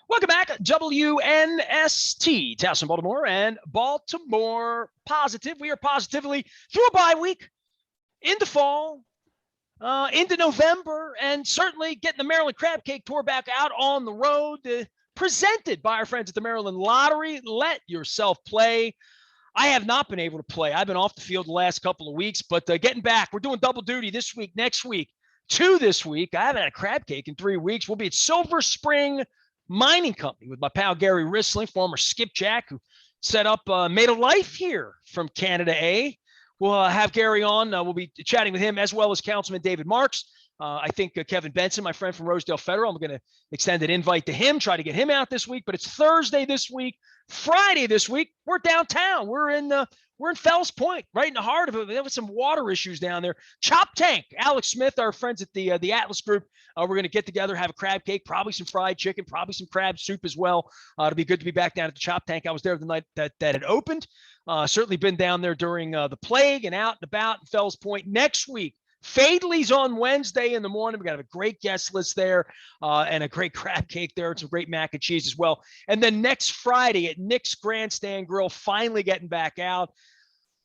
Welcome back, WNST, Towson, Baltimore, and Baltimore Positive. We are positively through a bye week, into fall, into November, and certainly getting the Maryland Crab Cake Tour back out on the road, presented by our friends at the Maryland Lottery. Let yourself play. I have not been able to play. I've been off the field the last couple of weeks, but getting back, we're doing double duty this week, next week, 2 this week. I haven't had a crab cake in 3 weeks. We'll be at Silver Spring Mining Company with my pal Gary Rissling, former skipjack, who set up, made a life here from Canada A. We'll have Gary on. We'll be chatting with him as well as Councilman David Marks. I think Kevin Benson, my friend from Rosedale Federal, I'm going to extend an invite to him, try to get him out this week. But it's Thursday this week, Friday this week. We're downtown. We're in Fells Point, right in the heart of it. We have some water issues down there. Chop Tank, Alex Smith, our friends at the Atlas Group. We're going to get together, have a crab cake, probably some fried chicken, probably some crab soup as well. It'll be good to be back down at the Chop Tank. I was there the night that it opened. Certainly been down there during the plague and out and about in Fells Point. Next week, Fadley's on Wednesday in the morning. We got a great guest list there and a great crab cake there and some great mac and cheese as well. And then next Friday at Nick's Grandstand Grill, finally getting back out.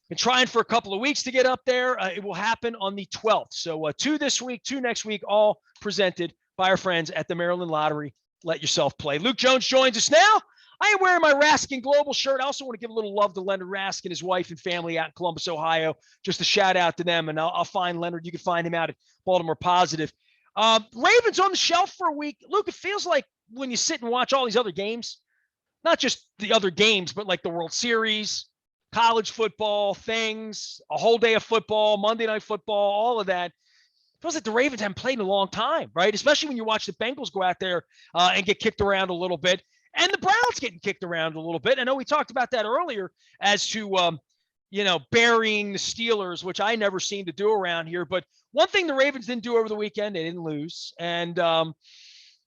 Been trying for a couple of weeks to get up there. It will happen on the 12th. So 2 this week, 2 next week, all presented by our friends at the Maryland Lottery. Let yourself play. Luke Jones joins us now. I am wearing my Raskin Global shirt. I also want to give a little love to Leonard Raskin, his wife and family out in Columbus, Ohio. Just a shout out to them. And I'll find Leonard. You can find him out at Baltimore Positive. Ravens on the shelf for a week. Luke, it feels like when you sit and watch all these other games, not just the other games, but like the World Series, college football, things, a whole day of football, Monday Night Football, all of that. It feels like the Ravens haven't played in a long time, right? Especially when you watch the Bengals go out there and get kicked around a little bit. And the Browns getting kicked around a little bit. I know we talked about that earlier as to, burying the Steelers, which I never seem to do around here. But one thing the Ravens didn't do over the weekend, they didn't lose. And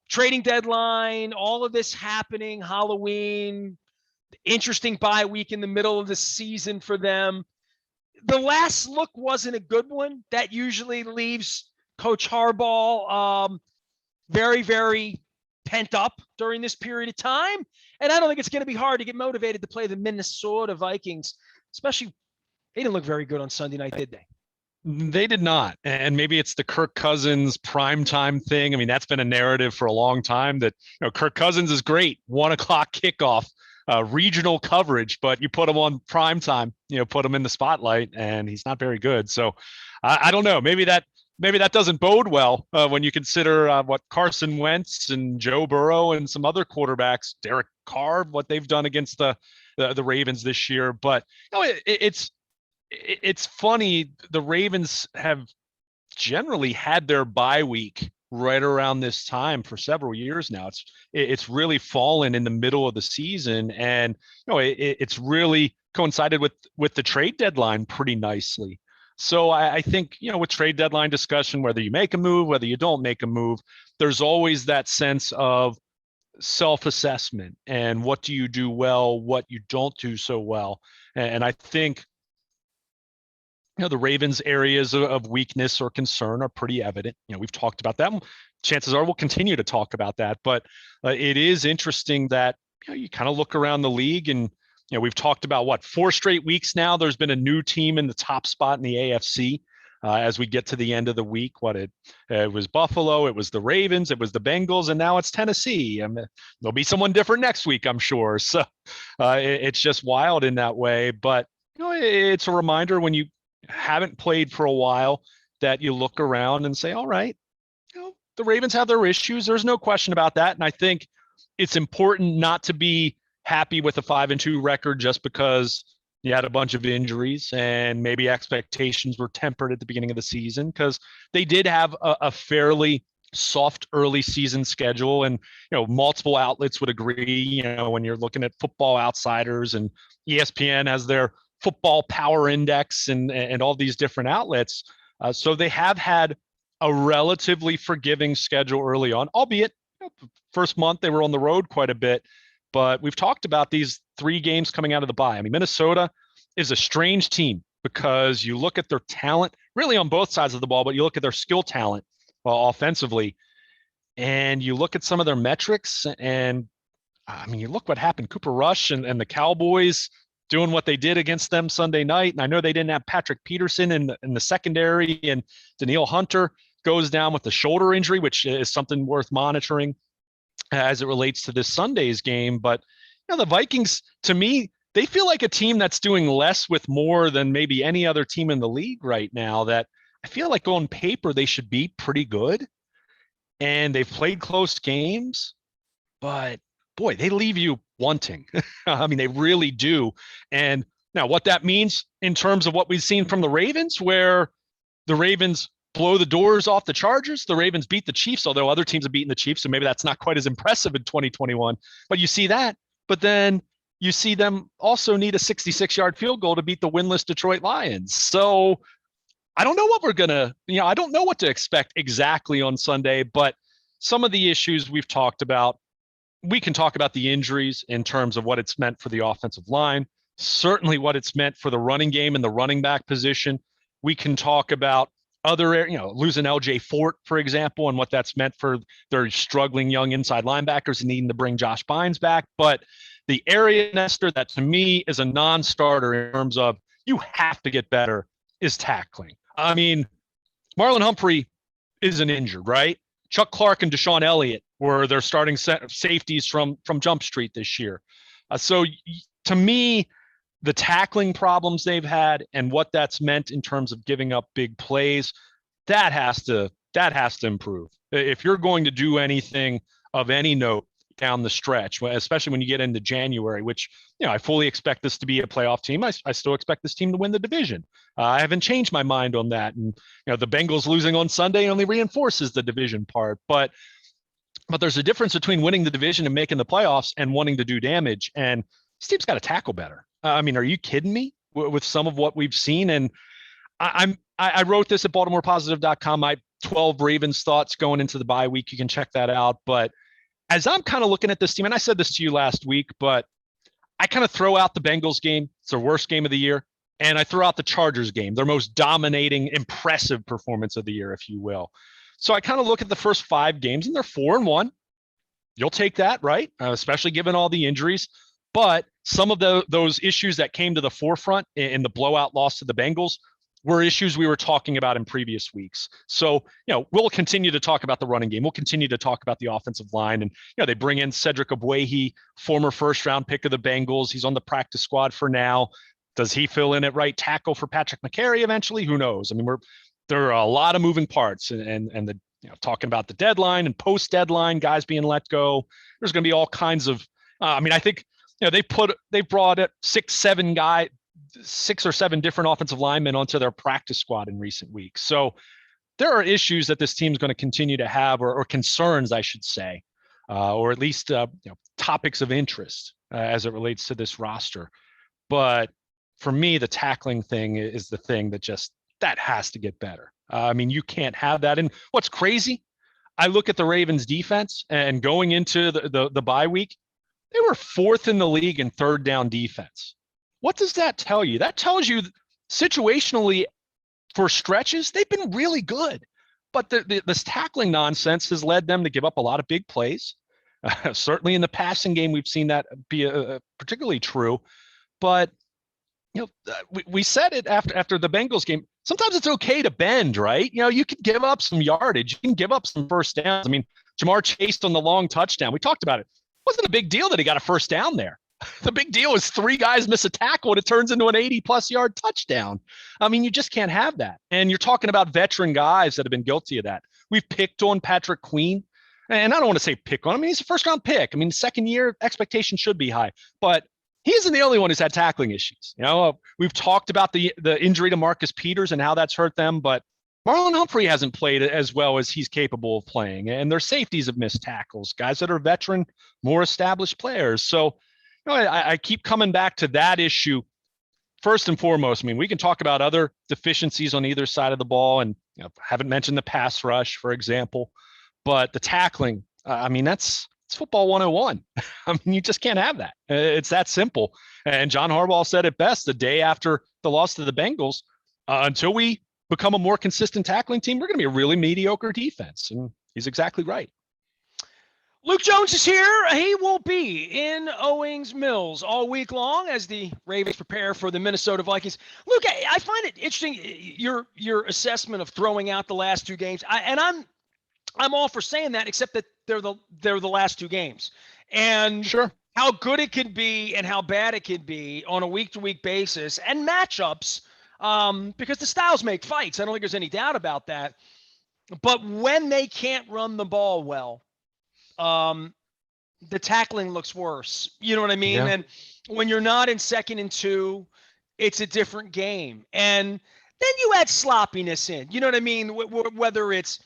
trading deadline, all of this happening, Halloween, interesting bye week in the middle of the season for them. The last look wasn't a good one. That usually leaves Coach Harbaugh very, very pent up during this period of time. And I don't think it's going to be hard to get motivated to play the Minnesota Vikings, especially they didn't look very good on Sunday night, did they? They did not. And maybe it's the Kirk Cousins primetime thing. I mean, that's been a narrative for a long time that, Kirk Cousins is great. 1:00 kickoff, regional coverage, but you put him on primetime, put him in the spotlight and he's not very good. So I don't know. Maybe that doesn't bode well when you consider what Carson Wentz and Joe Burrow and some other quarterbacks, Derek Carr, what they've done against the Ravens this year. But it's funny. The Ravens have generally had their bye week right around this time for several years now. It's really fallen in the middle of the season, and it's really coincided with the trade deadline pretty nicely. So I think, with trade deadline discussion, whether you make a move, whether you don't make a move, there's always that sense of self-assessment and what do you do well, what you don't do so well. And I think, the Ravens' areas of weakness or concern are pretty evident. We've talked about that. Chances are we'll continue to talk about that. But it is interesting that, you kind of look around the league and, we've talked about 4 straight weeks now. There's been a new team in the top spot in the AFC as we get to the end of the week. It was Buffalo, it was the Ravens, it was the Bengals, and now it's Tennessee. There'll be someone different next week, I'm sure. So it's just wild in that way. But it's a reminder when you haven't played for a while that you look around and say, all right, the Ravens have their issues. There's no question about that. And I think it's important not to be happy with a 5-2 record just because you had a bunch of injuries and maybe expectations were tempered at the beginning of the season, because they did have a fairly soft early season schedule. And, multiple outlets would agree, when you're looking at Football Outsiders and ESPN has their football power index and all these different outlets. So they have had a relatively forgiving schedule early on, albeit first month they were on the road quite a bit. But we've talked about these 3 games coming out of the bye. I mean, Minnesota is a strange team because you look at their talent really on both sides of the ball, but you look at their skill talent offensively, and you look at some of their metrics, and I mean, you look what happened. Cooper Rush and the Cowboys doing what they did against them Sunday night. And I know they didn't have Patrick Peterson in the secondary, and Daniil Hunter goes down with a shoulder injury, which is something worth monitoring as it relates to this Sunday's game. But the Vikings, to me, they feel like a team that's doing less with more than maybe any other team in the league right now. That I feel like on paper they should be pretty good, and they've played close games, but boy, they leave you wanting. I mean, they really do. And now what that means in terms of what we've seen from the Ravens, where the Ravens blow the doors off the Chargers, the Ravens beat the Chiefs, although other teams have beaten the Chiefs, so maybe that's not quite as impressive in 2021. But you see that. But then you see them also need a 66-yard field goal to beat the winless Detroit Lions. So I don't know what we're going to, I don't know what to expect exactly on Sunday, but some of the issues we've talked about, we can talk about the injuries in terms of what it's meant for the offensive line, certainly what it's meant for the running game and the running back position. We can talk about other, losing LJ Fort, for example, and what that's meant for their struggling young inside linebackers and needing to bring Josh Bynes back. But the area, Nestor, that to me is a non-starter in terms of you have to get better is tackling. I mean, Marlon Humphrey isn't injured, right? Chuck Clark and Deshaun Elliott were their starting safeties from Jump Street this year. So to me, the tackling problems they've had and what that's meant in terms of giving up big plays, that has to improve. If you're going to do anything of any note down the stretch, especially when you get into January, which, I fully expect this to be a playoff team. I still expect this team to win the division. I haven't changed my mind on that. And, the Bengals losing on Sunday only reinforces the division part. But there's a difference between winning the division and making the playoffs and wanting to do damage. And this team's got to tackle better. I mean, are you kidding me with some of what we've seen? And I wrote this at BaltimorePositive.com, my 12 Ravens thoughts going into the bye week. You can check that out. But as I'm kind of looking at this team, and I said this to you last week, but I kind of throw out the Bengals game. It's their worst game of the year. And I throw out the Chargers game, their most dominating, impressive performance of the year, if you will. So I kind of look at the first 5 games, and they're 4-1. You'll take that, right? Especially given all the injuries. But some of those issues that came to the forefront in the blowout loss to the Bengals were issues we were talking about in previous weeks. So, we'll continue to talk about the running game. We'll continue to talk about the offensive line. And, they bring in Cedric Ogbuehi, former first-round pick of the Bengals. He's on the practice squad for now. Does he fill in at right tackle for Patrick McCary eventually? Who knows? I mean, there are a lot of moving parts, and the talking about the deadline and post-deadline guys being let go. There's going to be all kinds of. I think they brought 6 or 7 different offensive linemen onto their practice squad in recent weeks. So there are issues that this team is going to continue to have, or concerns, I should say, or at least topics of interest as it relates to this roster. But for me, the tackling thing is the thing that has to get better. I mean, you can't have that. And what's crazy, I look at the Ravens defense, and going into the bye week, they were 4th in the league in third down defense. What does that tell you? That tells you situationally for stretches, they've been really good. But this tackling nonsense has led them to give up a lot of big plays. Certainly in the passing game, we've seen that be particularly true. But we said it after the Bengals game. Sometimes it's okay to bend, right? You can give up some yardage. You can give up some first downs. I mean, Jamar Chase on the long touchdown. We talked about it. It wasn't a big deal that he got a first down there. The big deal is 3 guys miss a tackle and it turns into an 80-plus yard touchdown. I mean, you just can't have that. And you're talking about veteran guys that have been guilty of that. We've picked on Patrick Queen. And I don't want to say pick on him. I mean, he's a first-round pick. I mean, second year expectation should be high. But he isn't the only one who's had tackling issues. We've talked about the injury to Marcus Peters and how that's hurt them, but Marlon Humphrey hasn't played as well as he's capable of playing, and their safeties have missed tackles, guys that are veteran, more established players. So, I keep coming back to that issue first and foremost. I mean, we can talk about other deficiencies on either side of the ball, and haven't mentioned the pass rush, for example, but the tackling, I mean, it's football 101. I mean, you just can't have that. It's that simple. And John Harbaugh said it best the day after the loss to the Bengals, until we become a more consistent tackling team, we're going to be a really mediocre defense. And he's exactly right. Luke Jones is here. He will be in Owings Mills all week long as the Ravens prepare for the Minnesota Vikings. Luke, I find it interesting your assessment of throwing out the last two games. I'm all for saying that, except that they're the last two games, and Sure. how good it could be and how bad it could be on a week-to-week basis and matchups, because the styles make fights. I don't think there's any doubt about that. But when they can't run the ball well, the tackling looks worse. You know what I mean? Yeah. And when you're not in 2nd and 2, it's a different game. And then you add sloppiness in. You know what I mean? Whether it's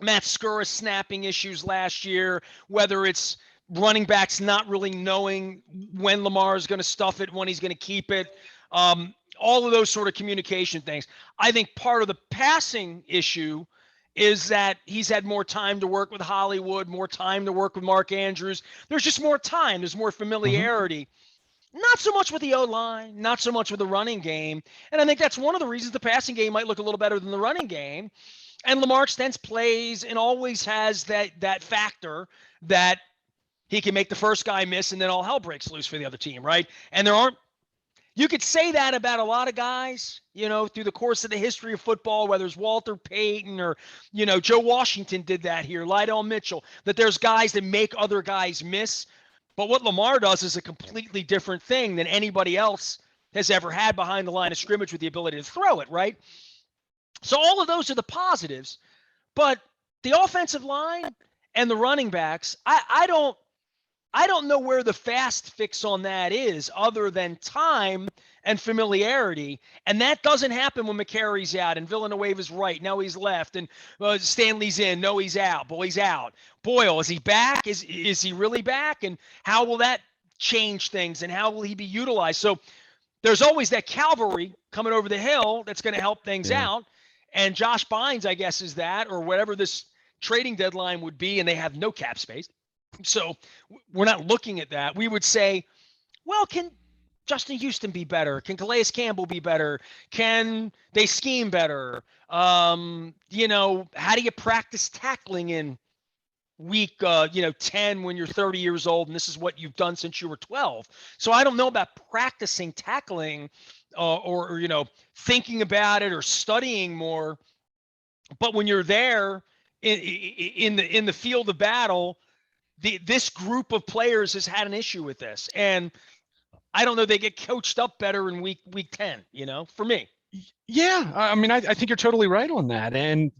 Matt Skura snapping issues last year, whether it's running backs not really knowing when Lamar is going to stuff it, when he's going to keep it, all of those sort of communication things. I think part of the passing issue is that he's had more time to work with Hollywood, more time to work with Mark Andrews. There's just more time. There's more familiarity. Not so much with the O-line, not so much with the running game. And I think that's one of the reasons the passing game might look a little better than the running game. And Lamar extends plays and always has that factor that he can make the first guy miss and then all hell breaks loose for the other team, right? And you could say that about a lot of guys, through the course of the history of football, whether it's Walter Payton or, Joe Washington did that here, Lydell Mitchell, that there's guys that make other guys miss. But what Lamar does is a completely different thing than anybody else has ever had behind the line of scrimmage with the ability to throw it, right? So all of those are the positives. But the offensive line and the running backs, I don't know where the fast fix on that is other than time and familiarity. And that doesn't happen when McCary's out and Villanueva's right. Now he's left. And Stanley's in. No, he's out. Boy, he's out. Boyle, is he back? Is he really back? And how will that change things? And how will he be utilized? So there's always that cavalry coming over the hill that's going to help things out. And Josh Bynes, I guess, is that, or whatever this trading deadline would be. And they have no cap space. So we're not looking at that. We would say, well, can Justin Houston be better? Can Calais Campbell be better? Can they scheme better? How do you practice tackling in week 10 when you're 30 years old and this is what you've done since you were 12? So I don't know about practicing tackling or thinking about it or studying more. But when you're there in the field of battle, this group of players has had an issue with this, and I don't know, they get coached up better in week 10, for me. Yeah. I mean, I think you're totally right on that. And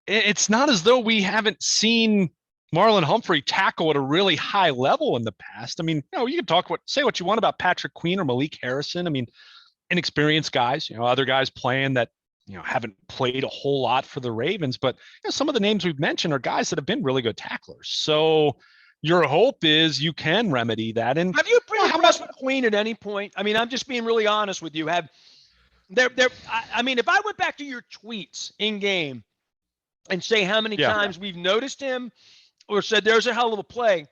it's not as though we haven't seen Marlon Humphrey tackle at a really high level in the past. I mean, you can say what you want about Patrick Queen or Malik Harrison. I mean, inexperienced guys, other guys playing that, haven't played a whole lot for the Ravens, but some of the names we've mentioned are guys that have been really good tacklers. So your hope is you can remedy that. And have you been impressed with Queen at any point? I mean, I'm just being really honest with you. I mean, if I went back to your tweets in game and say how many times we've noticed him or said there's a hell of a play,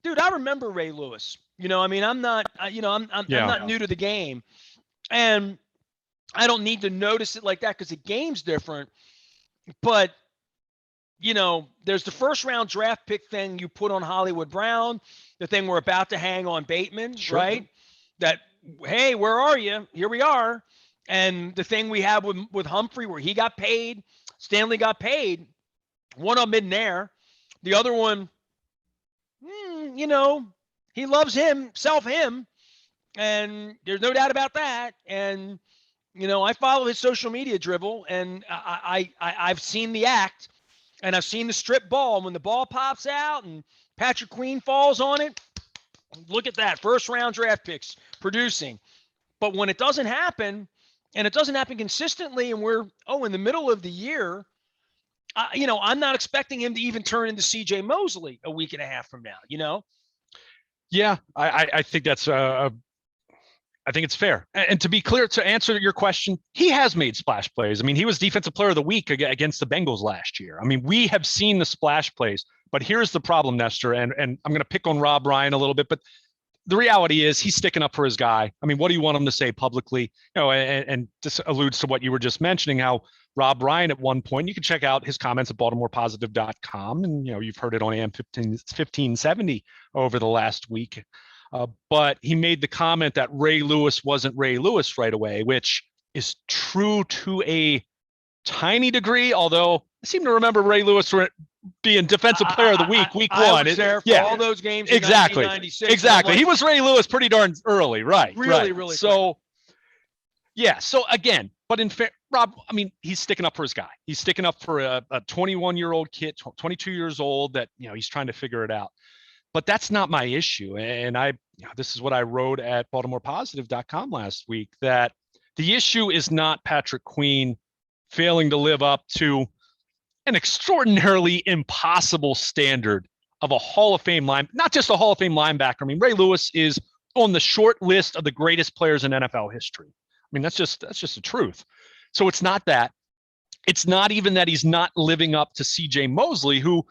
dude, I remember Ray Lewis. I'm not, I'm not new to the game, and I don't need to notice it like that because the game's different. But, there's the first round draft pick thing you put on Hollywood Brown, the thing we're about to hang on Bateman, right? That, hey, where are you? Here we are. And the thing we have with Humphrey where he got paid, Stanley got paid, one of them in there. The other one, he loves him, and there's no doubt about that. And, I follow his social media dribble, and I've seen the act, and I've seen the strip ball. When the ball pops out and Patrick Queen falls on it, look at that. First round draft picks producing. But when it doesn't happen, and it doesn't happen consistently, and we're, in the middle of the year, I'm not expecting him to even turn into CJ Mosley a week and a half from now, Yeah, I think that's I think it's fair. And to be clear, to answer your question, he has made splash plays. I mean, he was Defensive Player of the Week against the Bengals last year. I mean, we have seen the splash plays, but here's the problem, Nestor, and I'm going to pick on Rob Ryan a little bit, but the reality is he's sticking up for his guy. I mean, what do you want him to say publicly? And this alludes to what you were just mentioning, how Rob Ryan at one point, you can check out his comments at BaltimorePositive.com. And, you've heard it on AM 1570 over the last week. But he made the comment that Ray Lewis wasn't Ray Lewis right away, which is true to a tiny degree, although I seem to remember Ray Lewis being defensive player of the week, week one. I was there for all those games in exactly. 1996. Exactly. He was Ray Lewis pretty darn early, right? Really. So, yeah. So again, but in fair, Rob, I mean, he's sticking up for his guy. He's sticking up for a 21-year-old kid, 22 years old, that, he's trying to figure it out. But that's not my issue. And this is what I wrote at BaltimorePositive.com last week, that the issue is not Patrick Queen failing to live up to an extraordinarily impossible standard of a Hall of Fame not just a Hall of Fame linebacker. I mean, Ray Lewis is on the short list of the greatest players in NFL history. I mean, that's just the truth. So it's not that. It's not even that he's not living up to CJ Mosley, who,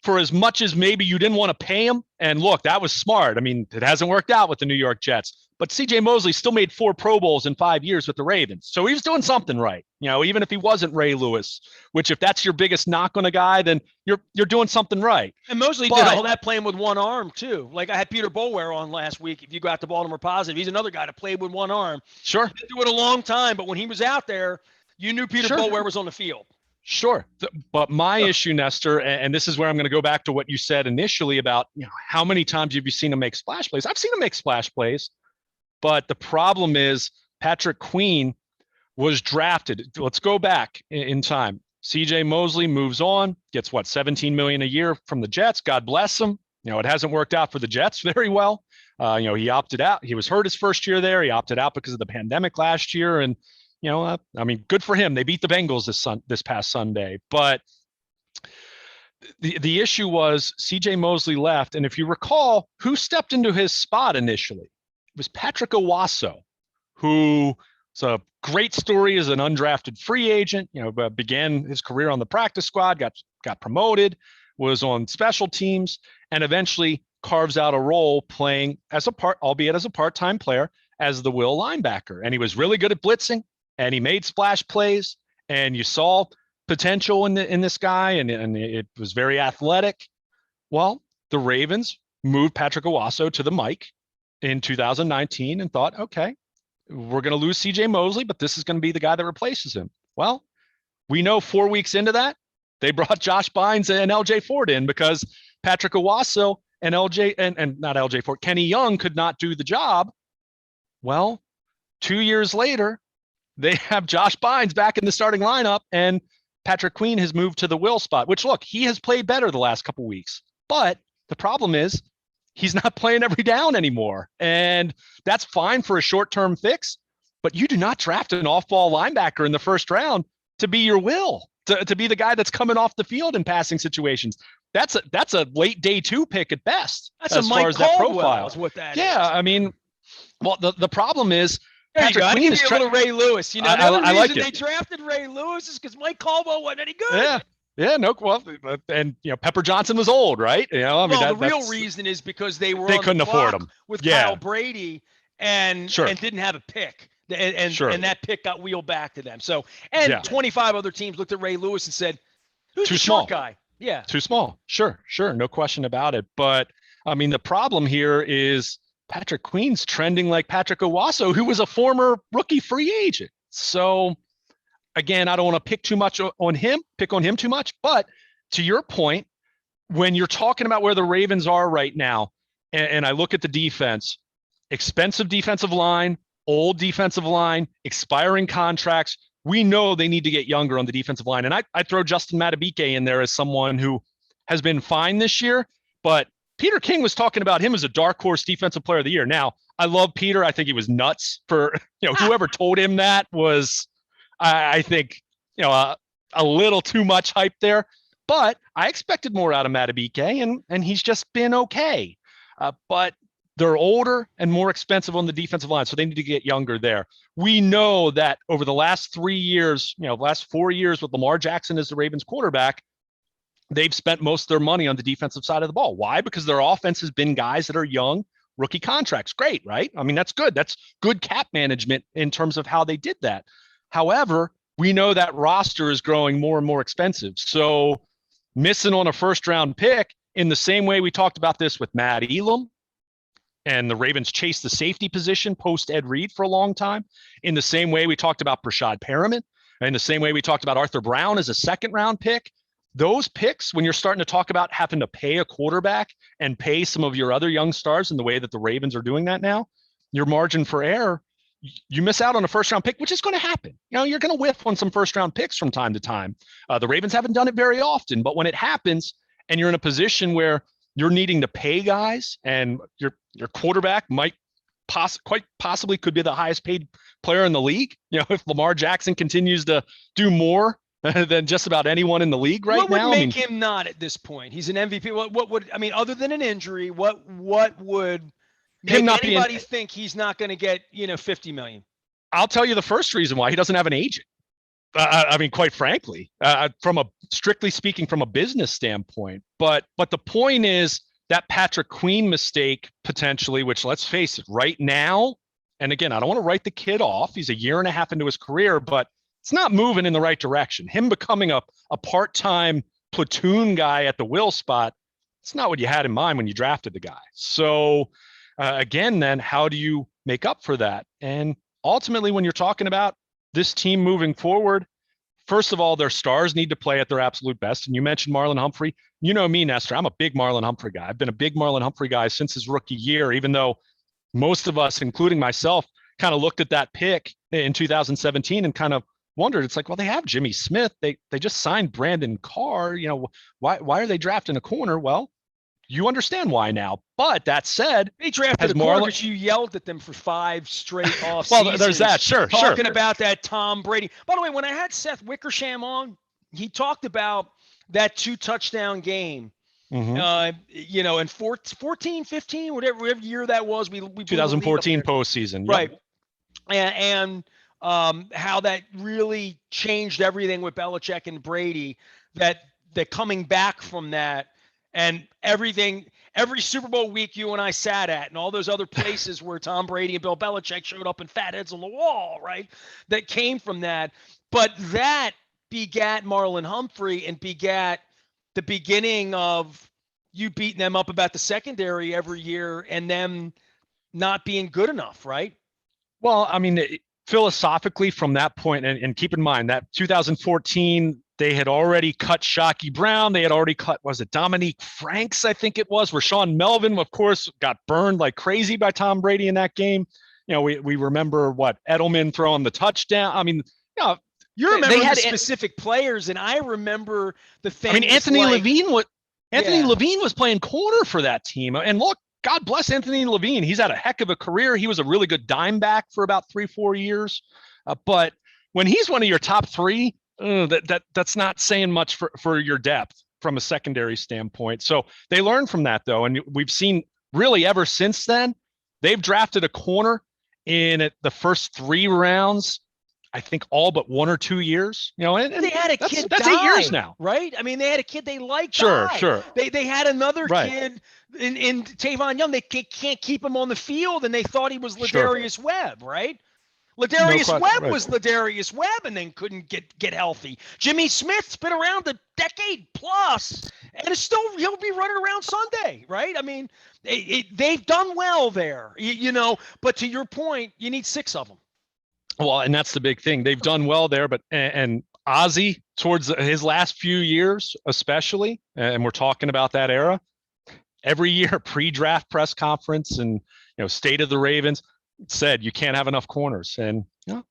for as much as maybe you didn't want to pay him, and look, that was smart. I mean, it hasn't worked out with the New York Jets, but CJ Mosley still made 4 Pro Bowls in 5 years with the Ravens. So he was doing something right, even if he wasn't Ray Lewis, which, if that's your biggest knock on a guy, then you're doing something right. And Mosley did all that playing with one arm too. Like I had Peter Bolware on last week. If you got the Baltimore Positive, he's another guy that played with one arm. Sure. He didn't do it a long time, but when he was out there, you knew Peter Bolware was on the field. Sure. But my issue, Nestor, and this is where I'm going to go back to what you said initially about, how many times have you seen him make splash plays? I've seen him make splash plays, but the problem is Patrick Queen was drafted. Let's go back in time. CJ Mosley moves on, gets $17 million a year from the Jets. God bless him. It hasn't worked out for the Jets very well. He opted out. He was hurt his first year there. He opted out because of the pandemic last year. And I mean, good for him. They beat the Bengals this past Sunday. But the issue was CJ Mosley left. And if you recall, who stepped into his spot initially? It was Patrick Owasso, who is a great story as an undrafted free agent, began his career on the practice squad, got promoted, was on special teams, and eventually carves out a role playing albeit as a part-time player, as the will linebacker. And he was really good at blitzing. And he made splash plays, and you saw potential in this guy, and it was very athletic. Well, the Ravens moved Patrick Owasso to the mic in 2019 and thought, okay, we're going to lose CJ Mosley, but this is going to be the guy that replaces him. Well, we know 4 weeks into that, they brought Josh Bynes and LJ Ford in because Patrick Owasso and not LJ Ford, Kenny Young could not do the job. Well, 2 years later, they have Josh Bynes back in the starting lineup, and Patrick Queen has moved to the will spot, which, look, he has played better the last couple of weeks. But the problem is he's not playing every down anymore. And that's fine for a short-term fix, but you do not draft an off-ball linebacker in the first round to be your will, to be the guy that's coming off the field in passing situations. That's a late day 2 pick at best. That's as far as that profile is what that is. Yeah, I mean, well, the problem is, Patrick Queen is a little Ray Lewis. The I reason they drafted Ray Lewis is because Mike Caldwell wasn't any good. Yeah, no, well, and Pepper Johnson was old, right? I mean, the real reason is because they couldn't afford him with Kyle Brady and didn't have a pick, and that pick got wheeled back to them. So 25 other teams looked at Ray Lewis and said, "Who's the short guy?" Yeah, too small. Sure, no question about it. But I mean, the problem here is Patrick Queen's trending like Patrick Owasso, who was a former rookie free agent. So again, I don't want to pick on him too much, but to your point, when you're talking about where the Ravens are right now, and I look at the defense, expensive defensive line, old defensive line, expiring contracts, we know they need to get younger on the defensive line. And I throw Justin Madubuike in there as someone who has been fine this year, but Peter King was talking about him as a dark horse defensive player of the year. Now, I love Peter. I think he was nuts for, whoever told him that was, I think, a little too much hype there. But I expected more out of Madubuike, and he's just been okay. But they're older and more expensive on the defensive line, so they need to get younger there. We know that over the last 3 years, last 4 years with Lamar Jackson as the Ravens quarterback, they've spent most of their money on the defensive side of the ball. Why? Because their offense has been guys that are young, rookie contracts. Great, right? I mean, that's good. That's good cap management in terms of how they did that. However, we know that roster is growing more and more expensive. So missing on a first round pick in the same way we talked about this with Matt Elam, and the Ravens chased the safety position post Ed Reed for a long time. In the same way we talked about Brashad Perriman, in the same way we talked about Arthur Brown as a second round pick. Those picks, when you're starting to talk about having to pay a quarterback and pay some of your other young stars in the way that the Ravens are doing that now, your margin for error, you miss out on a first round pick, which is going to happen. You know, you're going to whiff on some first round picks from time to time. The Ravens haven't done it very often, but when it happens and you're in a position where you're needing to pay guys and your quarterback might quite possibly could be the highest paid player in the league. You know, if Lamar Jackson continues to do more than just about anyone in the league right now. What would make him not at this point? He's an MVP. What would, I mean, other than an injury, what would make anybody think he's not going to get, $50 million? I'll tell you the first reason why: he doesn't have an agent. I mean, quite frankly, strictly speaking, from a business standpoint. But the point is that Patrick Queen mistake potentially, which, let's face it, right now, and again, I don't want to write the kid off. He's a year and a half into his career, but it's not moving in the right direction. Him becoming a part-time platoon guy at the will spot, it's not what you had in mind when you drafted the guy. So again, then how do you make up for that? And ultimately, when you're talking about this team moving forward, first of all, their stars need to play at their absolute best. And you mentioned Marlon Humphrey. You know me, Nestor, I'm a big Marlon Humphrey guy. I've been a big Marlon Humphrey guy since his rookie year, even though most of us, including myself, kind of looked at that pick in 2017 and kind of wondered, it's like, well, they have Jimmy Smith. They just signed Brandon Carr. You know, why are they drafting a corner? Well, you understand why now. But that said, they drafted a corner because you yelled at them for 5 straight off well, seasons. there's that. Sure. Talking about that Tom Brady. By the way, when I had Seth Wickersham on, he talked about that 2-touchdown game. Mm-hmm. In 14, 15, whatever year that was, we 2014 postseason. Right. Yep. And how that really changed everything with Belichick and Brady, that coming back from that, and every Super Bowl week you and I sat at, and all those other places where Tom Brady and Bill Belichick showed up in fatheads on the wall, right? That came from that. But that begat Marlon Humphrey and begat the beginning of you beating them up about the secondary every year and them not being good enough, right? Well, I mean, philosophically from that point, and keep in mind that 2014, they had already cut Shockey Brown. They had already cut, was it Dominique Franks, I think it was, where Sean Melvin, of course, got burned like crazy by Tom Brady in that game. You know, we remember Edelman throwing the touchdown. I mean, you remember the specific players, and I remember the things. I mean, Anthony Levine was playing corner for that team. And look, God bless Anthony Levine. He's had a heck of a career. He was a really good dime back for about 3-4 years. But when he's one of your top 3, that's not saying much for your depth from a secondary standpoint. So they learned from that, though. And we've seen really ever since then, they've drafted a corner in the first 3 rounds, I think all but 1 or 2 years, and they had a kid. That's 8 years now, right? I mean, they had a kid they liked. Sure. They had another kid in Tavon Young. They can't keep him on the field, and they thought he was Ladarius Webb, right? Ladarius Webb was Ladarius Webb, and then couldn't get healthy. Jimmy Smith's been around a decade plus, and he'll be running around Sunday, right? I mean, they've done well there, But to your point, you need 6 of them. Well, and that's the big thing. They've done well there, but and Ozzie towards his last few years, especially, and we're talking about that era. Every year, pre-draft press conference and state of the Ravens said you can't have enough corners, and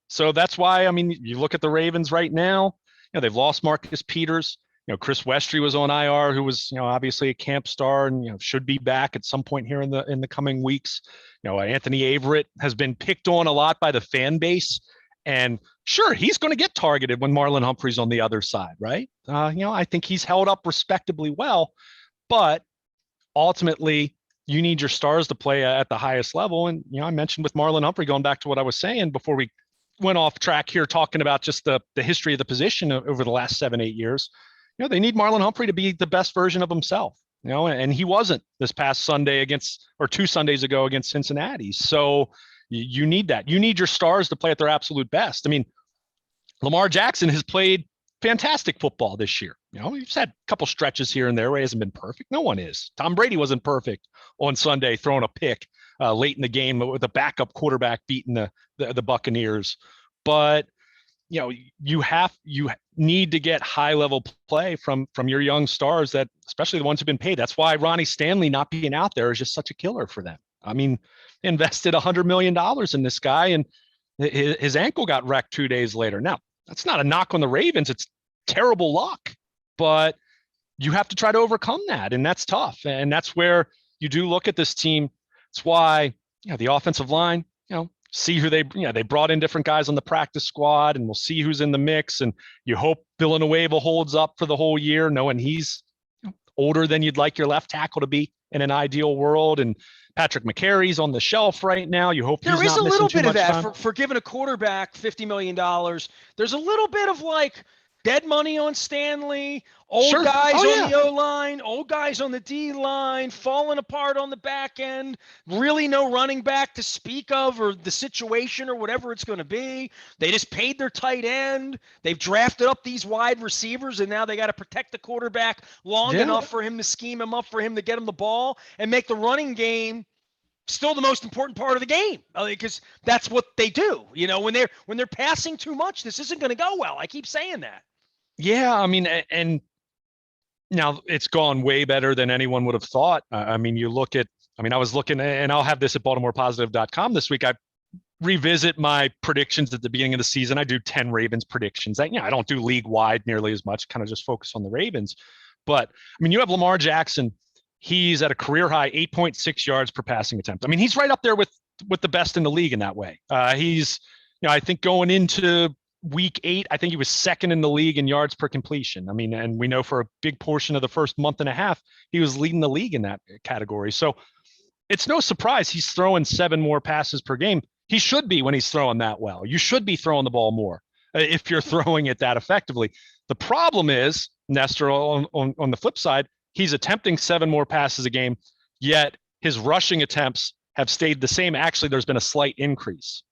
so that's why. I mean, you look at the Ravens right now. They've lost Marcus Peters. Chris Westry was on IR, who was obviously a camp star and should be back at some point here in the coming weeks. Anthony Averett has been picked on a lot by the fan base, and sure, he's going to get targeted when Marlon Humphrey's on the other side, right? I think he's held up respectably well, but ultimately you need your stars to play at the highest level. And I mentioned with Marlon Humphrey, going back to what I was saying before we went off track here, talking about just the history of the position over the last 7-8 years. They need Marlon Humphrey to be the best version of himself. and he wasn't this past Sunday or 2 Sundays ago against Cincinnati. So you need that. You need your stars to play at their absolute best. I mean, Lamar Jackson has played fantastic football this year. He's had a couple stretches here and there where he hasn't been perfect. No one is. Tom Brady wasn't perfect on Sunday, throwing a pick late in the game with a backup quarterback beating the Buccaneers. But you need to get high level play from your young stars, that especially the ones who've been paid. That's why Ronnie Stanley not being out there is just such a killer for them. I mean, invested $100 million in this guy, and his ankle got wrecked 2 days later. Now, that's not a knock on the Ravens. It's terrible luck, but you have to try to overcome that. And that's tough. And that's where you do look at this team. It's why, the offensive line, see who they brought in different guys on the practice squad, and we'll see who's in the mix. And you hope Villanueva holds up for the whole year, knowing he's older than you'd like your left tackle to be in an ideal world. And Patrick McCarry's on the shelf right now. You hope there is a little bit of that for giving a quarterback $50 million. There's a little bit of like dead money on Stanley, old guys on the O-line, old guys on the D-line, falling apart on the back end, really no running back to speak of, or the situation or whatever it's going to be. They just paid their tight end. They've drafted up these wide receivers, and now they got to protect the quarterback long enough for him to scheme him up, for him to get him the ball and make the running game still the most important part of the game, because that's what they do. When they're passing too much, this isn't going to go well. I keep saying that. Yeah, I mean, and now it's gone way better than anyone would have thought. I mean, I was looking, and I'll have this at BaltimorePositive.com this week. I revisit my predictions at the beginning of the season. I do 10 Ravens predictions. I don't do league wide nearly as much, kind of just focus on the Ravens. But I mean, you have Lamar Jackson. He's at a career high 8.6 yards per passing attempt. I mean, he's right up there with the best in the league in that way. He's, I think going into week 8, I think he was second in the league in yards per completion. I mean, and we know for a big portion of the first month and a half, he was leading the league in that category. So it's no surprise he's throwing 7 more passes per game. He should be when he's throwing that well. You should be throwing the ball more if you're throwing it that effectively. The problem is, Nestor, on the flip side, he's attempting 7 more passes a game, yet his rushing attempts have stayed the same. Actually, there's been a slight increase.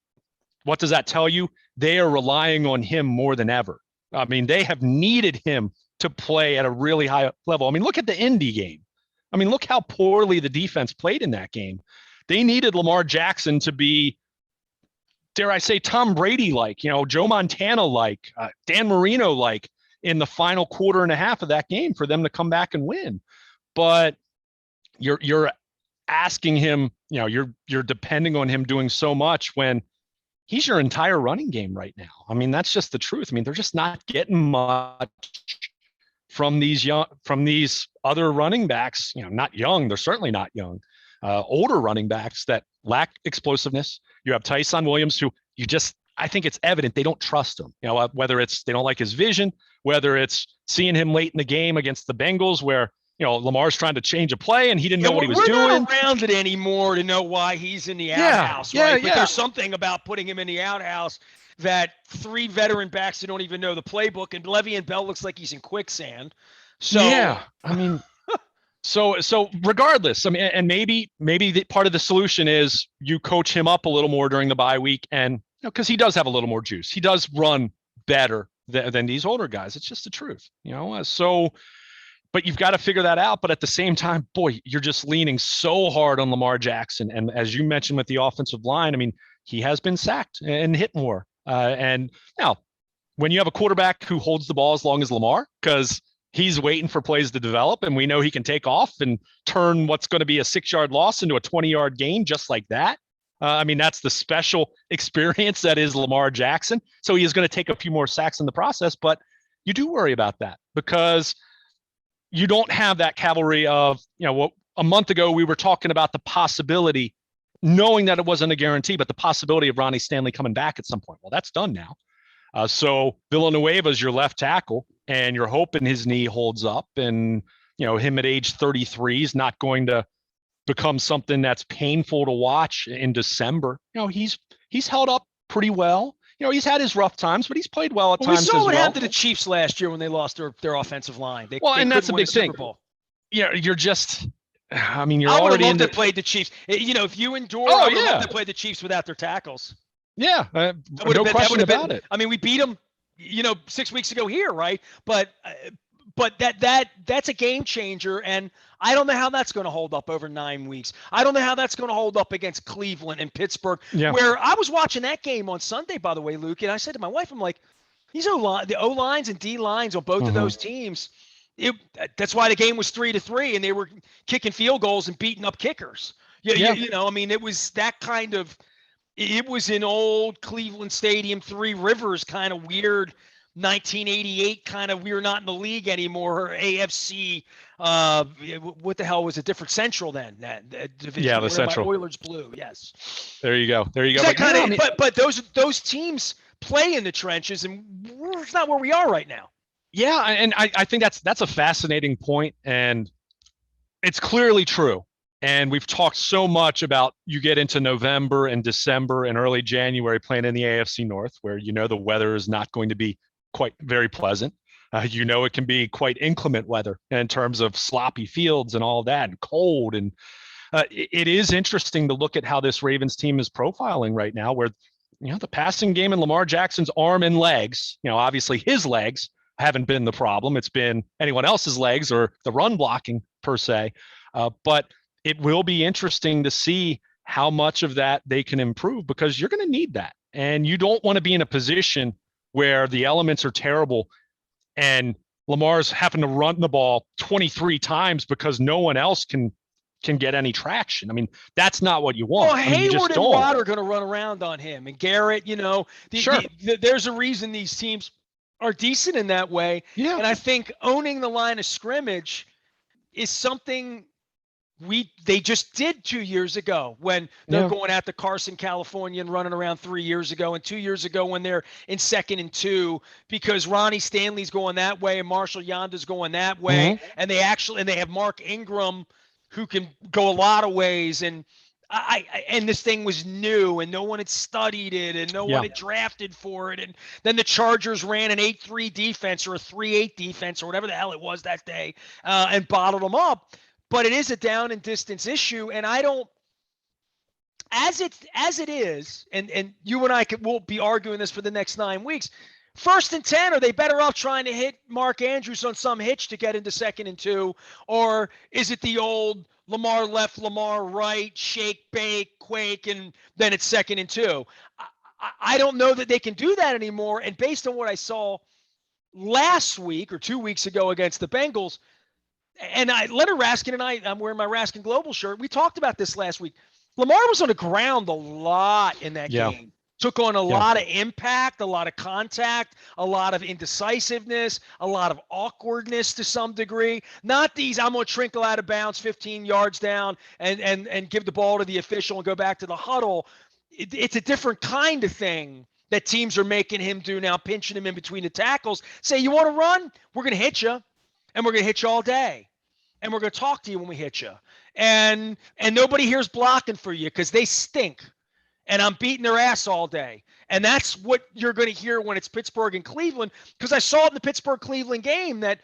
What does that tell you? They are relying on him more than ever. I mean, they have needed him to play at a really high level. I mean, look at the Indy game. I mean, look how poorly the defense played in that game. They needed Lamar Jackson to be, dare I say, Tom Brady-like, Joe Montana-like, Dan Marino-like in the final quarter and a half of that game for them to come back and win. But you're asking him, you're depending on him doing so much when he's your entire running game right now. I mean, that's just the truth. I mean, they're just not getting much from these other running backs, not young. They're certainly not young, older running backs that lack explosiveness. You have Tyson Williams, who I think it's evident they don't trust him, whether it's they don't like his vision, whether it's seeing him late in the game against the Bengals where, Lamar's trying to change a play and he didn't know what he was doing. We're not around it anymore to know why he's in the outhouse, right? But there's something about putting him in the outhouse that 3 veteran backs that don't even know the playbook, and Le'Veon Bell looks like he's in quicksand. So yeah, I mean, so regardless, I mean, and maybe part of the solution is you coach him up a little more during the bye week, and because he does have a little more juice, he does run better than these older guys. It's just the truth, so. But you've got to figure that out. But at the same time, boy, you're just leaning so hard on Lamar Jackson. And as you mentioned with the offensive line, I mean, he has been sacked and hit more. And now, when you have a quarterback who holds the ball as long as Lamar, because he's waiting for plays to develop, and we know he can take off and turn what's going to be a 6-yard loss into a 20-yard gain just like that. I mean, that's the special experience that is Lamar Jackson. So he is going to take a few more sacks in the process. But you do worry about that because you don't have that cavalry of, what a month ago we were talking about the possibility, knowing that it wasn't a guarantee, but the possibility of Ronnie Stanley coming back at some point. Well, that's done now. So Villanueva is your left tackle, and you're hoping his knee holds up, and, him at age 33 is not going to become something that's painful to watch in December. He's held up pretty well. He's had his rough times, but he's played well at times as well. We saw what happened to the Chiefs last year when they lost their offensive line. And that's a big thing. you're just, I mean, you're I would have already loved in to play the Chiefs. If you endure, Oh I would have yeah, loved to play the Chiefs without their tackles. yeah, That would have no been. That would question have been. about it. I mean, we beat them, 6 weeks ago here, right? But that's a game changer, and I don't know how that's going to hold up over 9 weeks. I don't know how that's going to hold up against Cleveland and Pittsburgh, Yeah, where I was watching that game on Sunday, by the way, Luke, and I said to my wife, I'm like, the O lines and D lines on both of hmm those teams. That's why the game was 3-3, and they were kicking field goals and beating up kickers. yeah, I mean, it was that kind of. It was an old Cleveland Stadium, Three Rivers kind of weird, 1988 kind of we're not in the league anymore. AFC, what the hell was it? Different Central then? That yeah. division The where my Central. Oilers blew. Yes. There you go. There you go. That But kind yeah, I of, mean, but those teams play in the trenches, and it's not where we are right now. yeah, and I think that's a fascinating point, and it's clearly true. And we've talked so much about you get into November and December and early January playing in the AFC North, where the weather is not going to be quite very pleasant. It can be quite inclement weather in terms of sloppy fields and all that, and cold. And it is interesting to look at how this Ravens team is profiling right now, where the passing game in Lamar Jackson's arm and legs, obviously his legs haven't been the problem. It's been anyone else's legs or the run blocking per se. But it will be interesting to see how much of that they can improve, because you're going to need that. And you don't want to be in a position where the elements are terrible and Lamar's having to run the ball 23 times because no one else can get any traction. I mean, that's not what you want. Well, I mean, you just Hayward and don't. Watt are going to run around on him, and Garrett. Sure. There's a reason these teams are decent in that way. Yeah. And I think owning the line of scrimmage is something they just did 2 years ago when they're Yeah. going out to Carson, California, and running around 3 years ago, and 2 years ago when they're in 2nd and 2, because Ronnie Stanley's going that way and Marshall Yonda's going that way, Mm-hmm. and they have Mark Ingram who can go a lot of ways, and and this thing was new and no one had studied it and no one had drafted for it, and then the Chargers ran an 8-3 defense or a 3-8 defense or whatever the hell it was that day, and bottled them up. But it is a down and distance issue, and I don't, as it is, and you and I will be arguing this for the next 9 weeks. 1st and 10, are they better off trying to hit Mark Andrews on some hitch to get into 2nd and 2, or is it the old Lamar left, Lamar right, shake, bake, quake, and then it's 2nd and 2? I don't know that they can do that anymore. And based on what I saw last week or 2 weeks ago against the Bengals. And Leonard Raskin and I'm wearing my Raskin Global shirt. We talked about this last week. Lamar was on the ground a lot in that game. Took on a lot of impact, a lot of contact, a lot of indecisiveness, a lot of awkwardness to some degree. Not these, I'm going to trickle out of bounds 15 yards down and give the ball to the official and go back to the huddle. It's a different kind of thing that teams are making him do now, pinching him in between the tackles. Say, you want to run? We're going to hit you, and we're going to hit you all day. And we're going to talk to you when we hit you. And nobody here's blocking for you because they stink. And I'm beating their ass all day. And that's what you're going to hear when it's Pittsburgh and Cleveland, because I saw it in the Pittsburgh-Cleveland game that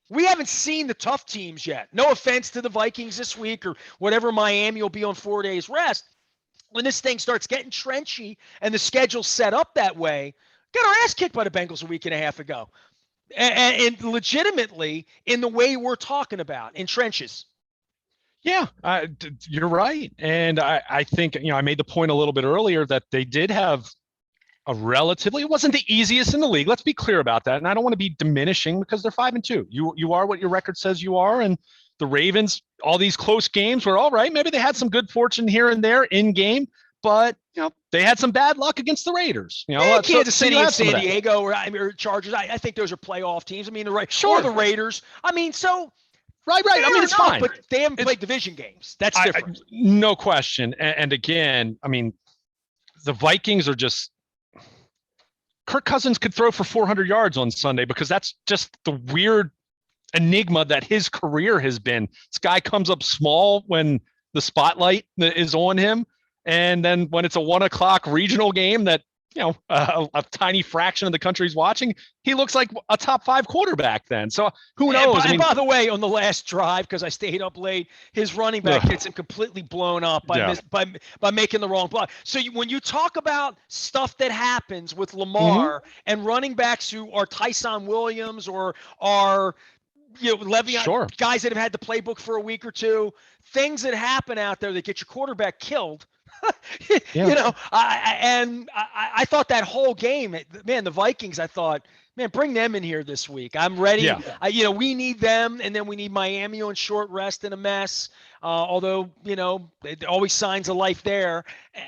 we haven't seen the tough teams yet. No offense to the Vikings this week or whatever. Miami will be on 4 days rest. When this thing starts getting trenchy and the schedule's set up that way, got our ass kicked by the Bengals a week and a half ago. And legitimately in the way we're talking about, in trenches. Yeah, you're right. And I think, I made the point a little bit earlier that they did have a relatively, it wasn't the easiest in the league. Let's be clear about that. And I don't want to be diminishing because they're 5-2. You are what your record says you are. And the Ravens, all these close games were all right. Maybe they had some good fortune here and there in game, but they had some bad luck against the Raiders. Kansas City and San Diego or Chargers. I think those are playoff teams. I mean, or the Raiders. I mean, so right. I mean, it's fine, but they haven't played division games. That's different. No question. And again, I mean, the Vikings are just. Kirk Cousins could throw for 400 yards on Sunday because that's just the weird enigma that his career has been. This guy comes up small when the spotlight is on him. And then when it's a 1 o'clock regional game that a tiny fraction of the country's watching, he looks like a top 5 quarterback then. So who knows? And by the way, on the last drive, because I stayed up late, his running back gets him completely blown up by making the wrong block. So when you talk about stuff that happens with Lamar and running backs who are Tyson Williams or are Le'Veon, guys that have had the playbook for a week or two, things that happen out there that get your quarterback killed. I thought that whole game, man, the Vikings, I thought, man, bring them in here this week. I'm ready. Yeah. We need them, and then we need Miami on short rest and a mess. Although, it always signs of life there.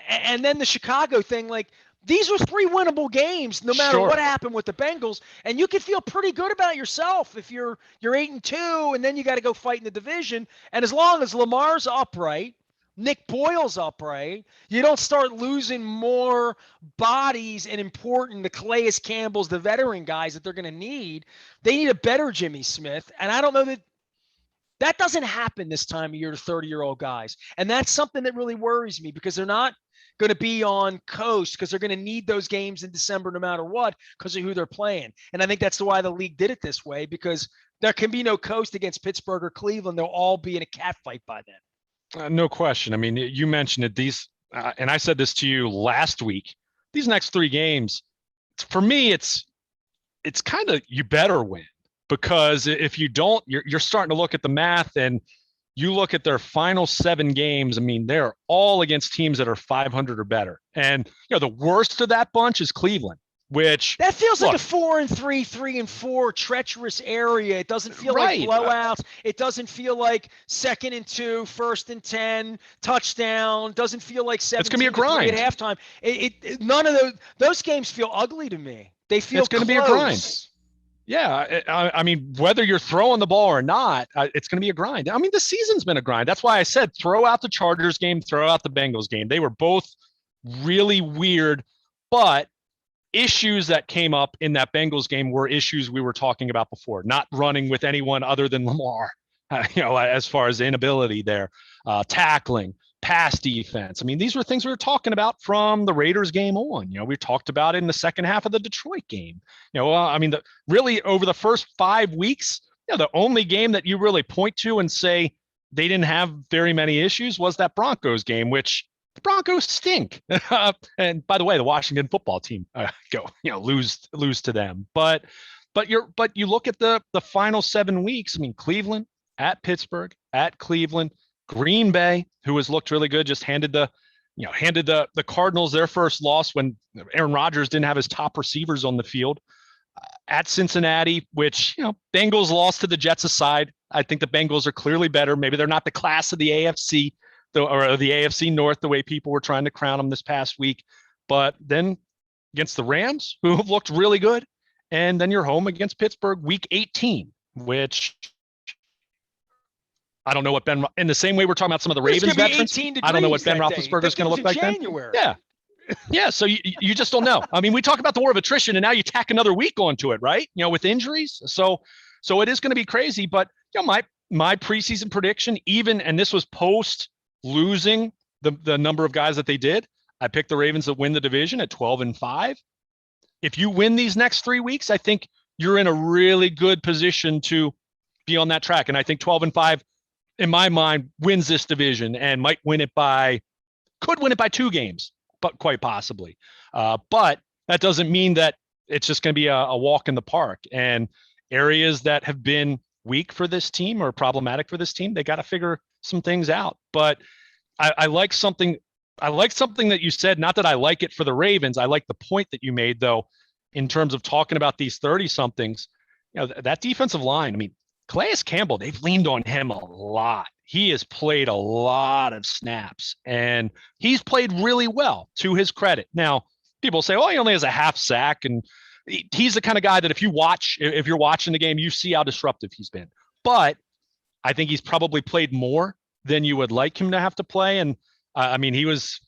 And then the Chicago thing, like, these were 3 winnable games, no matter what happened with the Bengals, and you can feel pretty good about yourself if you're 8-2, and then you got to go fight in the division. And as long as Lamar's upright, Nick Boyle's upright, you don't start losing more bodies and the Calais Campbells, the veteran guys that they're going to need. They need a better Jimmy Smith, and I don't know that doesn't happen this time of year to 30-year-old guys, and that's something that really worries me because they're not going to be on coast because they're going to need those games in December no matter what because of who they're playing. And I think that's why the league did it this way, because there can be no coast against Pittsburgh or Cleveland. They'll all be in a cat fight by then. No question. I mean, you mentioned it. And I said this to you last week, these next 3 games, for me, it's kind of, you better win, because if you don't, you're starting to look at the math, and you look at their final 7 games. I mean, they're all against teams that are 500 or better. And, the worst of that bunch is Cleveland, which that feels like a 4-3, 3-4 treacherous area. It doesn't feel like blowouts. It doesn't feel like 2nd and 2, 1st and 10 touchdown. Doesn't feel like 17 it's gonna be a grind at halftime. None of those games feel ugly to me. They feel it's going to be a grind. Yeah, I mean, whether you're throwing the ball or not, it's going to be a grind. I mean, the season's been a grind. That's why I said throw out the Chargers game, throw out the Bengals game. They were both really weird, but issues that came up in that Bengals game were issues we were talking about before, not running with anyone other than Lamar, as far as inability there, tackling, pass defense. I mean, these were things we were talking about from the Raiders game on. We talked about it in the second half of the Detroit game. I mean, really over the first 5 weeks, the only game that you really point to and say they didn't have very many issues was that Broncos game, which the Broncos stink. And by the way, the Washington football team lose to them. But you look at the final 7 weeks. I mean, Cleveland, at Pittsburgh, at Cleveland, Green Bay, who has looked really good, just handed the Cardinals their first loss when Aaron Rodgers didn't have his top receivers on the field. At Cincinnati, which, Bengals lost to the Jets aside. I think the Bengals are clearly better. Maybe they're not the class of the AFC, or the AFC North, the way people were trying to crown them this past week. But then against the Rams, who have looked really good. And then you're home against Pittsburgh week 18, which I don't know what in the same way we're talking about some of the Ravens veterans, I don't know what Ben Roethlisberger is going to look like January. Then. Yeah. So you just don't know. I mean, we talk about the war of attrition, and now you tack another week onto it, right? With injuries. So it is going to be crazy. But my preseason prediction, and this was post losing the number of guys that they did, I picked the Ravens to win the division at 12-5. If you win these next 3 weeks, I think you're in a really good position to be on that track. And I think 12-5. In my mind, wins this division and could win it by 2 games, but quite possibly. But that doesn't mean that it's just going to be a walk in the park. And areas that have been weak for this team or problematic for this team, they got to figure some things out. But I like something that you said, not that I like it for the Ravens. I like the point that you made, though, in terms of talking about these 30-somethings. That defensive line, I mean, Calais Campbell, they've leaned on him a lot. He has played a lot of snaps, and he's played really well, to his credit. Now, people say, he only has a half sack, and he's the kind of guy that if you're watching the game, you see how disruptive he's been. But I think he's probably played more than you would like him to have to play. And I mean,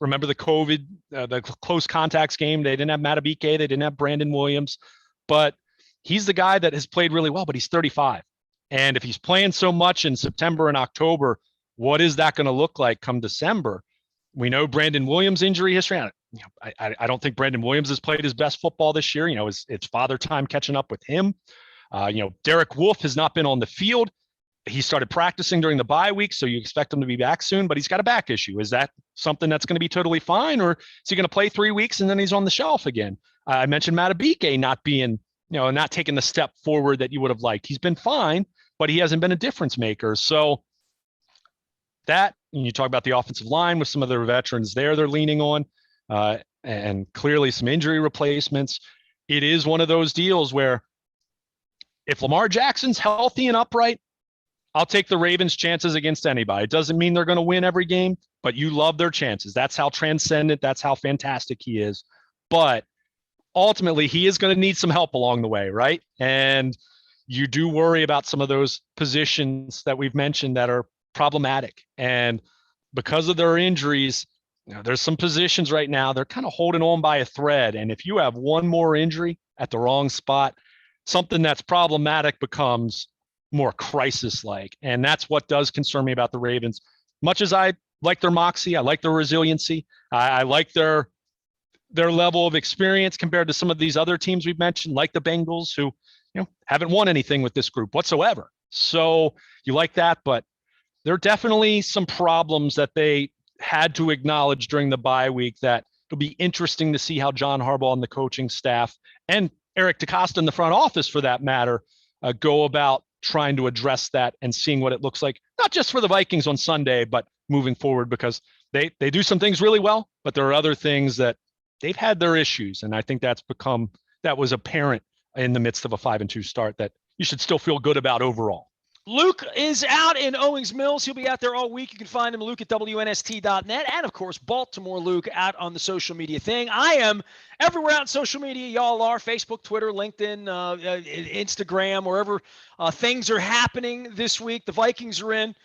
remember the COVID, the close contacts game, they didn't have Matabike, they didn't have Brandon Williams, but he's the guy that has played really well, but he's 35. And if he's playing so much in September and October, what is that going to look like come December? We know Brandon Williams' injury history. I don't think Brandon Williams has played his best football this year. It's father time catching up with him. Derek Wolfe has not been on the field. He started practicing during the bye week, so you expect him to be back soon, but he's got a back issue. Is that something that's going to be totally fine, or is he going to play 3 weeks and then he's on the shelf again? I mentioned Matabike not being, not taking the step forward that you would have liked. He's been fine, but he hasn't been a difference maker. So that, and you talk about the offensive line with some of their veterans there they're leaning on, and clearly some injury replacements. It is one of those deals where if Lamar Jackson's healthy and upright, I'll take the Ravens' chances against anybody. It doesn't mean they're going to win every game, but you love their chances. That's how transcendent, that's how fantastic he is. But ultimately, he is going to need some help along the way, right? And you do worry about some of those positions that we've mentioned that are problematic. And because of their injuries, there's some positions right now, they're kind of holding on by a thread. And if you have one more injury at the wrong spot, something that's problematic becomes more crisis-like. And that's what does concern me about the Ravens. Much as I like their moxie, I like their resiliency, I like their level of experience compared to some of these other teams we've mentioned, like the Bengals, who haven't won anything with this group whatsoever. So you like that, but there are definitely some problems that they had to acknowledge during the bye week that it'll be interesting to see how John Harbaugh and the coaching staff, and Eric DeCosta in the front office for that matter, go about trying to address that and seeing what it looks like, not just for the Vikings on Sunday, but moving forward, because they do some things really well, but there are other things that they've had their issues. And I think that was apparent in the midst of a 5-2 start that you should still feel good about overall. Luke is out in Owings Mills. He'll be out there all week. You can find him, Luke, at WNST.net. And, of course, Baltimore Luke out on the social media thing. I am everywhere out on social media. Y'all are Facebook, Twitter, LinkedIn, Instagram, wherever things are happening this week. The Vikings are in.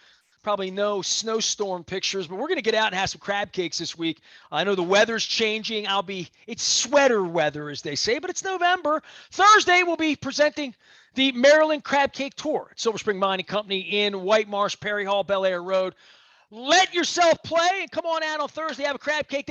Probably no snowstorm pictures, but we're going to get out and have some crab cakes this week. I know the weather's changing. It's sweater weather, as they say, but it's November. Thursday, we'll be presenting the Maryland Crab Cake Tour at Silver Spring Mining Company in White Marsh, Perry Hall, Bel Air Road. Let yourself play and come on out on Thursday, have a crab cake.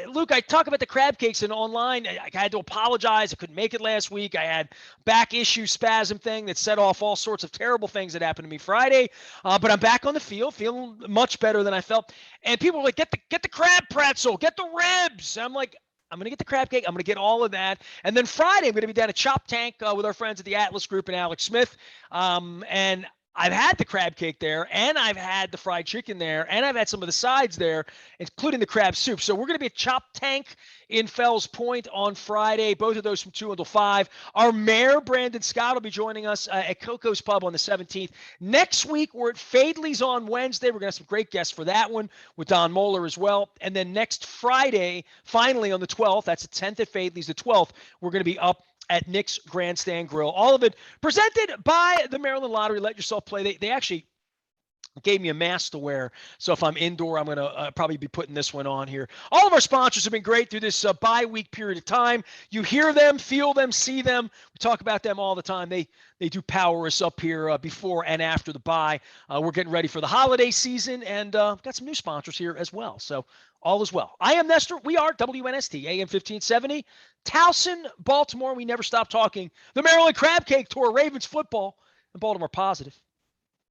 Luke, I talk about the crab cakes and online. I had to apologize. I couldn't make it last week. I had back issue spasm thing that set off all sorts of terrible things that happened to me Friday. But I'm back on the field, feeling much better than I felt. And people were like, get the crab pretzel, get the ribs. I'm like, I'm going to get the crab cake. I'm going to get all of that. And then Friday, I'm going to be down at Chop Tank with our friends at the Atlas Group and Alex Smith. And I've had the crab cake there, and I've had the fried chicken there, and I've had some of the sides there, including the crab soup. So we're going to be at Chop Tank in Fells Point on Friday, both of those from 2 until 5. Our mayor, Brandon Scott, will be joining us at Coco's Pub on the 17th. Next week, we're at Fadley's on Wednesday. We're going to have some great guests for that one with Don Moeller as well. And then next Friday, finally on the 12th, that's the 10th at Fadley's, the 12th, we're going to be up at Nick's Grandstand Grill. All of it presented by the Maryland Lottery. Let yourself play. They actually gave me a mask to wear. So if I'm indoor, I'm going to probably be putting this one on here. All of our sponsors have been great through this bye week period of time. You hear them, feel them, see them. We talk about them all the time. They do power us up here before and after the bye. We're getting ready for the holiday season, and got some new sponsors here as well. So all is well. I am Nestor. We are WNST, AM 1570, Towson, Baltimore. We never stop talking. The Maryland Crab Cake Tour, Ravens football, and Baltimore Positive.